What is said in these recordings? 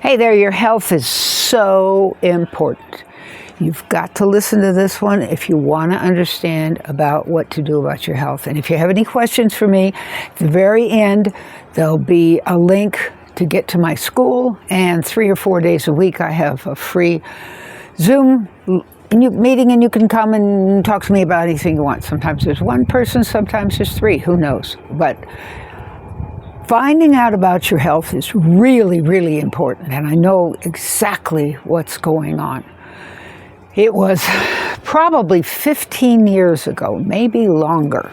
Hey there, your health is so important. You've got to listen to this one if you want to understand about what to do about your health. And if you have any questions for me, at the very end, there'll be a link to get to my school. And 3 or 4 days a week, I have a free Zoom meeting, and you can come and talk to me about anything you want. Sometimes there's one person, sometimes there's 3, who knows. But finding out about your health is really, really important, and I know exactly what's going on. It was probably 15 years ago, maybe longer,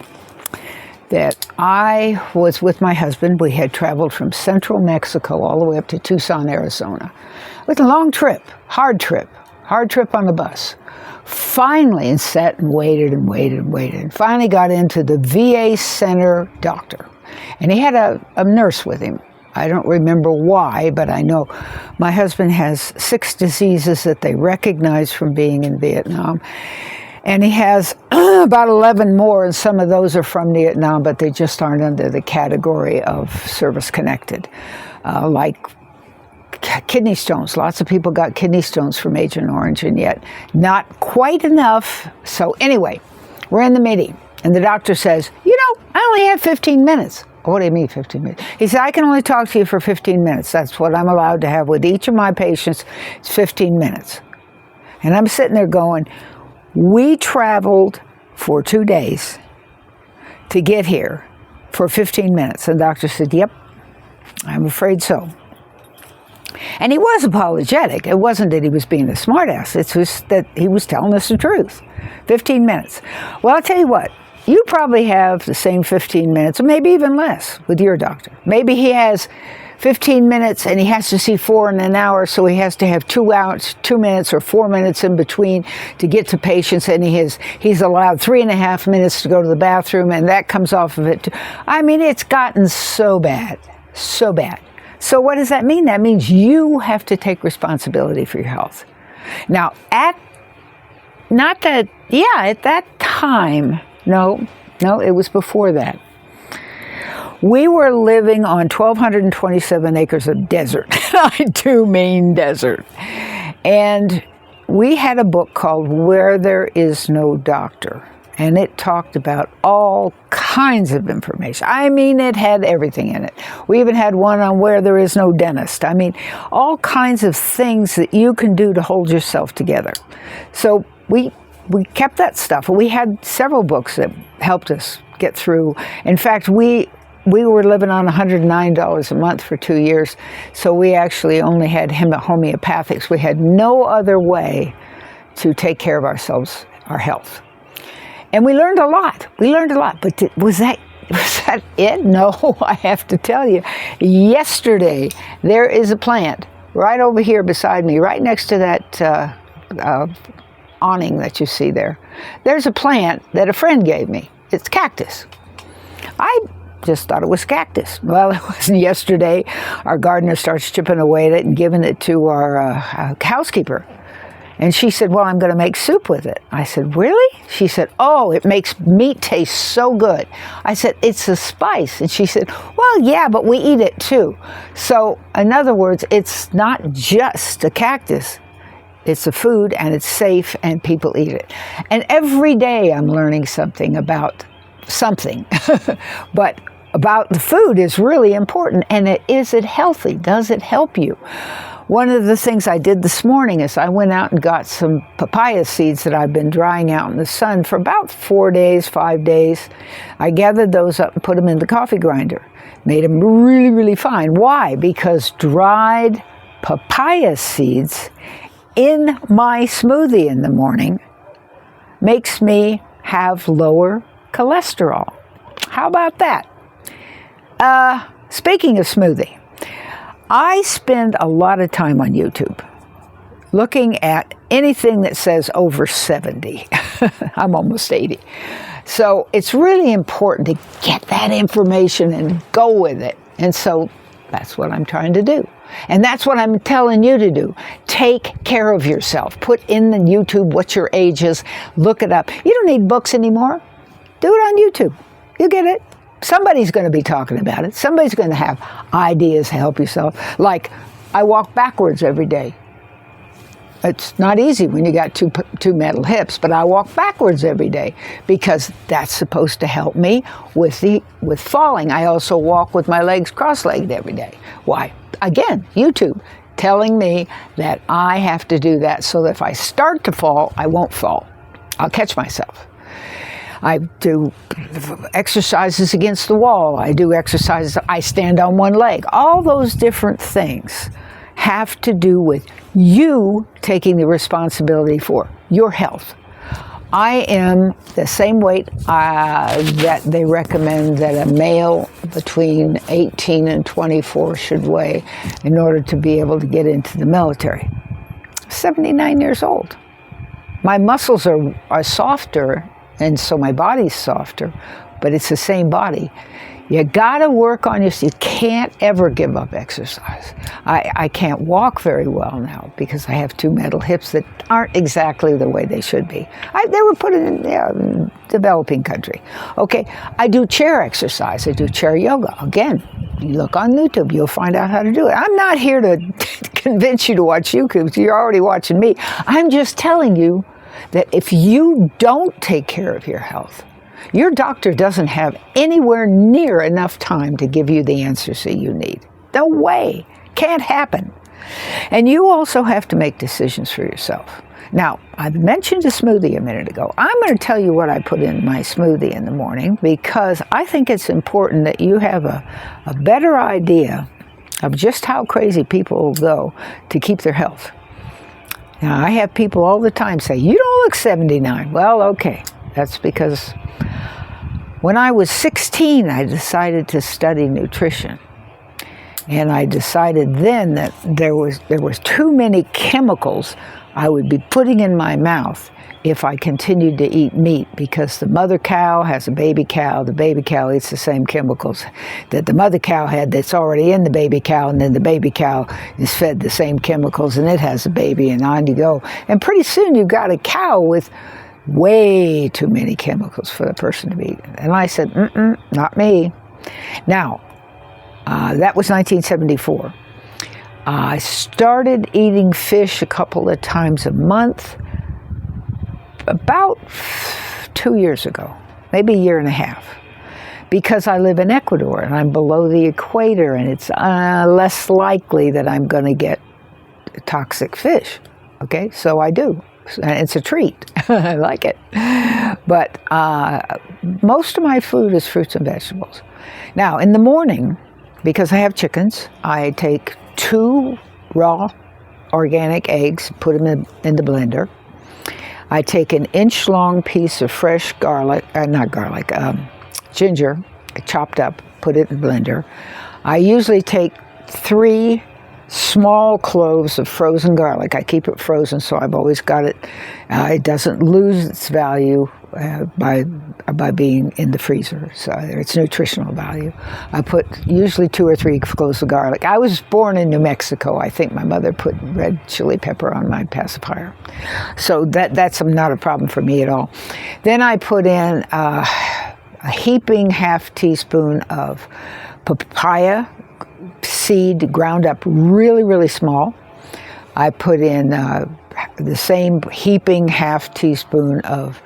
that I was with my husband. We had traveled from central Mexico all the way up to Tucson, Arizona. It was a long trip, hard trip on the bus. Finally, and sat and waited and waited and waited, and finally got into the VA center doctor. And he had a nurse with him. I don't remember why, but I know my husband has 6 diseases that they recognize from being in Vietnam. And he has about 11 more, and some of those are from Vietnam, but they just aren't under the category of service-connected. Like kidney stones. Lots of people got kidney stones from Agent Orange, and yet not quite enough. So anyway, we're in the meeting. And the doctor says, I only have 15 minutes. What do you mean 15 minutes? He said, I can only talk to you for 15 minutes. That's what I'm allowed to have with each of my patients. It's 15 minutes. And I'm sitting there going, we traveled for 2 days to get here for 15 minutes. And the doctor said, yep, I'm afraid so. And he was apologetic. It wasn't that he was being a smartass. It's just that he was telling us the truth. 15 minutes. Well, I'll tell you what. You probably have the same 15 minutes, or maybe even less, with your doctor. Maybe he has 15 minutes and he has to see 4 in an hour, so he has to have 2 hours, 2 minutes or 4 minutes in between to get to patients, and he's allowed 3.5 minutes to go to the bathroom, and that comes off of it too. I mean, it's gotten so bad, so bad. So what does that mean? That means you have to take responsibility for your health. Now, at that time, no, it was before that. We were living on 1,227 acres of desert. I do mean desert. And we had a book called Where There Is No Doctor. And it talked about all kinds of information. I mean, it had everything in it. We even had one on where there is no dentist. I mean, all kinds of things that you can do to hold yourself together. So we kept that stuff. We had several books that helped us get through. In fact, we were living on $109 a month for 2 years, so we actually only had homeopathics. We had no other way to take care of ourselves, our health. And we learned a lot. But was that it? No, I have to tell you. Yesterday, there is a plant right over here beside me, right next to that awning that you see there. There's a plant that a friend gave me. It's cactus. I just thought it was cactus. Well, it wasn't. Yesterday, our gardener starts chipping away at it and giving it to our housekeeper. And she said, well, I'm going to make soup with it. I said, really? She said, oh, it makes meat taste so good. I said, it's a spice. And she said, well, yeah, but we eat it too. So, in other words, it's not just a cactus. It's a food, and it's safe, and people eat it. And every day I'm learning something about something. But about the food is really important. And is it healthy? Does it help you? One of the things I did this morning is I went out and got some papaya seeds that I've been drying out in the sun for about 4 days, 5 days. I gathered those up and put them in the coffee grinder. Made them really, really fine. Why? Because dried papaya seeds in my smoothie in the morning makes me have lower cholesterol. How about that? Speaking of smoothie, I spend a lot of time on YouTube looking at anything that says over 70. I'm almost 80. So it's really important to get that information and go with it. And so that's what I'm trying to do. And that's what I'm telling you to do. Take care of yourself. Put in the YouTube what your age is. Look it up. You don't need books anymore. Do it on YouTube. You get it. Somebody's going to be talking about it. Somebody's going to have ideas to help yourself. Like I walk backwards every day. It's not easy when you got two metal hips, but I walk backwards every day because that's supposed to help me with falling. I also walk with my legs cross-legged every day. Why? Again, YouTube telling me that I have to do that so that if I start to fall, I won't fall. I'll catch myself. I do exercises against the wall. I do exercises, I stand on one leg. All those different things have to do with you taking the responsibility for your health. I am the same weight that they recommend that a male between 18 and 24 should weigh in order to be able to get into the military. 79 years old. My muscles are softer, and so my body's softer, but it's the same body. You gotta work on you. You can't ever give up exercise. I can't walk very well now because I have two metal hips that aren't exactly the way they should be. They were put in developing country. Okay, I do chair exercise. I do chair yoga. Again, you look on YouTube, you'll find out how to do it. I'm not here to convince you to watch YouTube. You're already watching me. I'm just telling you that if you don't take care of your health, your doctor doesn't have anywhere near enough time to give you the answers that you need. No way. Can't happen. And you also have to make decisions for yourself. Now, I mentioned a smoothie a minute ago. I'm going to tell you what I put in my smoothie in the morning because I think it's important that you have a better idea of just how crazy people will go to keep their health. Now, I have people all the time say, you don't look 79. Well, okay. That's because when I was 16, I decided to study nutrition. And I decided then that there was too many chemicals I would be putting in my mouth if I continued to eat meat, because the mother cow has a baby cow. The baby cow eats the same chemicals that the mother cow had that's already in the baby cow, and then the baby cow is fed the same chemicals and it has a baby, and on you go. And pretty soon you've got a cow with way too many chemicals for the person to eat. And I said, not me. Now, that was 1974. I started eating fish a couple of times a month about 2 years ago, maybe a year and a half, because I live in Ecuador and I'm below the equator, and it's less likely that I'm going to get toxic fish. Okay, so I do. It's a treat. I like it. But most of my food is fruits and vegetables. Now, in the morning, because I have chickens, I take 2 raw organic eggs, put them in the blender. I take an inch-long piece of fresh ginger, chopped up, put it in the blender. I usually take 3 small cloves of frozen garlic. I keep it frozen, so I've always got it. It doesn't lose its value by being in the freezer, so its nutritional value. I put usually 2 or 3 cloves of garlic. I was born in New Mexico. I think my mother put red chili pepper on my pacifier, so that's not a problem for me at all. Then I put in a heaping half teaspoon of papaya seed ground up really, really small. I put in the same heaping half teaspoon of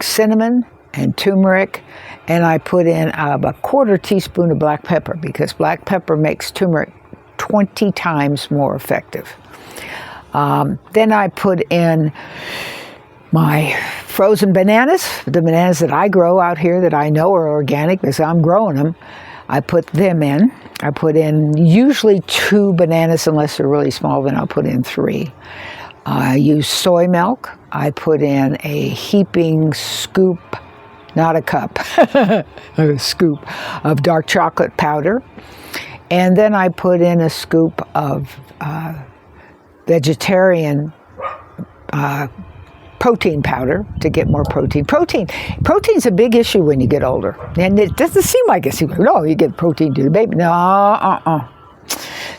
cinnamon and turmeric, and I put in a 1/4 teaspoon of black pepper, because black pepper makes turmeric 20 times more effective. Then I put in my frozen bananas, the bananas that I grow out here that I know are organic because I'm growing them. I put them in. I put in usually 2 bananas, unless they're really small, then I'll put in 3. I use soy milk. I put in a heaping scoop, not a cup, a scoop of dark chocolate powder. And then I put in a scoop of vegetarian protein powder to get more protein. Protein's a big issue when you get older. And it doesn't seem like it. No, you get protein to the baby. No,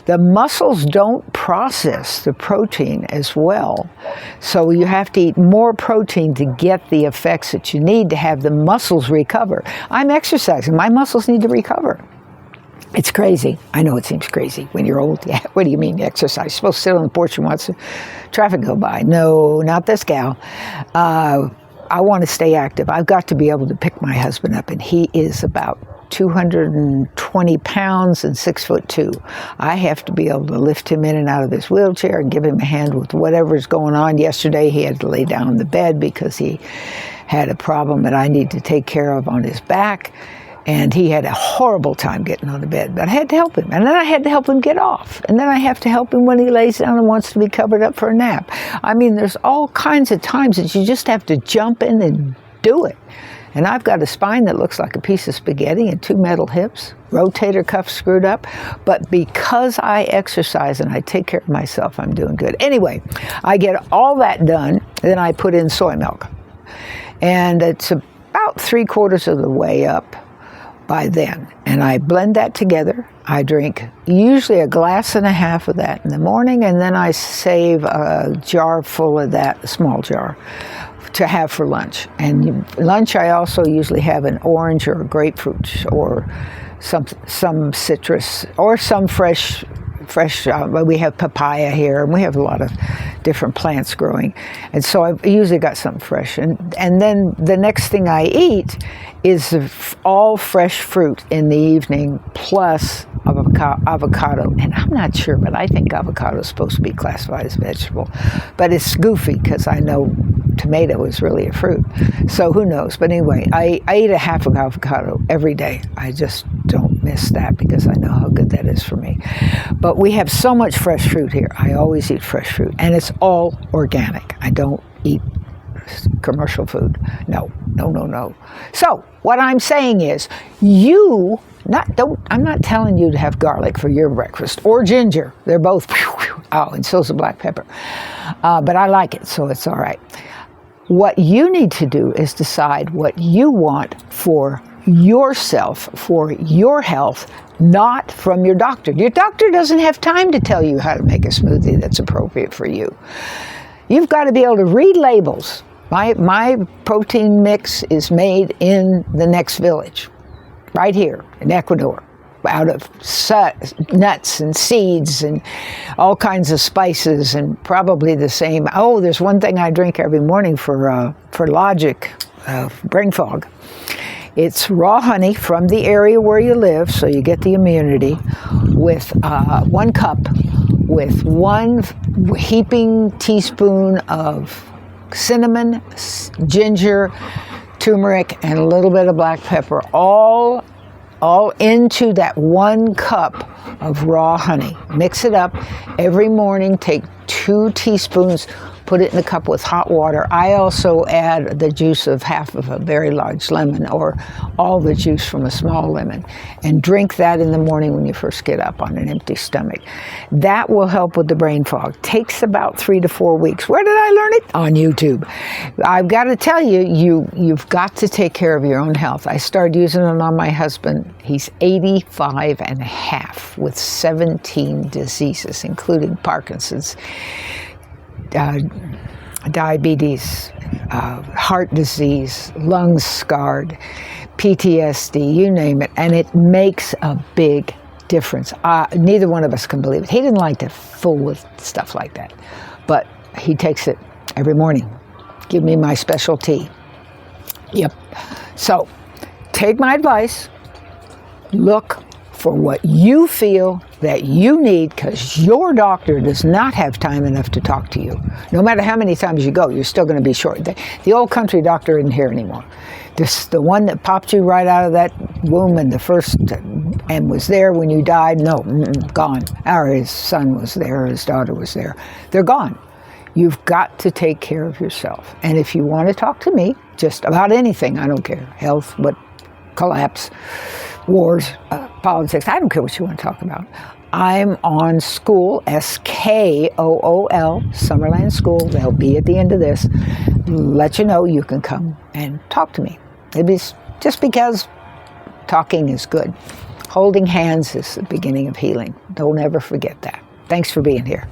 The muscles don't process the protein as well. So you have to eat more protein to get the effects that you need to have the muscles recover. I'm exercising. My muscles need to recover. It's crazy. I know it seems crazy when you're old. Yeah, what do you mean exercise? You're supposed to sit on the porch and watch the traffic go by. No, not this gal. I want to stay active. I've got to be able to pick my husband up, and he is about 220 pounds and 6'2". I have to be able to lift him in and out of this wheelchair and give him a hand with whatever's going on. Yesterday he had to lay down in the bed because he had a problem that I need to take care of on his back. And he had a horrible time getting on the bed, but I had to help him. And then I had to help him get off. And then I have to help him when he lays down and wants to be covered up for a nap. I mean, there's all kinds of times that you just have to jump in and do it. And I've got a spine that looks like a piece of spaghetti and 2 metal hips, rotator cuff screwed up. But because I exercise and I take care of myself, I'm doing good. Anyway, I get all that done, then I put in soy milk. And it's about 3/4 of the way up by then, and I blend that together. I drink usually 1.5 glasses of that in the morning, and then I save a jar full of that, a small jar, to have for lunch. And lunch I also usually have an orange or a grapefruit or some citrus or some fresh. We have papaya here, and we have a lot of different plants growing, and so I've usually got something fresh. And then the next thing I eat is all fresh fruit in the evening, plus avocado. And I'm not sure, but I think avocado is supposed to be classified as a vegetable, but it's goofy because I know tomato is really a fruit, so who knows. But anyway, I eat a half of avocado every day. I just don't miss that because I know how good that is for me. But we have so much fresh fruit here. I always eat fresh fruit, and it's all organic. I don't eat commercial food. No. So what I'm saying is, I'm not telling you to have garlic for your breakfast or ginger. They're both, oh, and so's the black pepper. But I like it, so it's all right. What you need to do is decide what you want for yourself, for your health, not from your doctor. Your doctor doesn't have time to tell you how to make a smoothie that's appropriate for you. You've got to be able to read labels. My protein mix is made in the next village, right here in Ecuador, out of nuts and seeds and all kinds of spices, and probably the same. Oh, there's one thing I drink every morning for logic, brain fog. It's raw honey from the area where you live, so you get the immunity, with 1 cup, with 1 heaping teaspoon of cinnamon, ginger, turmeric, and a little bit of black pepper, all into that 1 cup of raw honey. Mix it up every morning. Take 2 teaspoons, put it in a cup with hot water. I also add the juice of half of a very large lemon, or all the juice from a small lemon, and drink that in the morning when you first get up on an empty stomach. That will help with the brain fog. Takes about 3 to 4 weeks. Where did I learn it? On YouTube. I've got to tell you, you've got to take care of your own health. I started using it on my husband. He's 85 and a half with 17 diseases, including Parkinson's, diabetes, heart disease, lungs scarred, PTSD, you name it, and it makes a big difference. Neither one of us can believe it. He didn't like to fool with stuff like that, but he takes it every morning. Give me my special tea. Yep. So take my advice. Look for what you feel that you need, because your doctor does not have time enough to talk to you. No matter how many times you go, you're still going to be short. The old country doctor isn't here anymore. The one that popped you right out of that womb and was there when you died, no, gone. His son was there, his daughter was there. They're gone. You've got to take care of yourself. And if you want to talk to me, just about anything, I don't care, health, collapse, wars, politics, I don't care what you want to talk about. I'm on School, SKOOL, Summerland School. They'll be at the end of this. Let you know you can come and talk to me. It's just because talking is good. Holding hands is the beginning of healing. Don't ever forget that. Thanks for being here.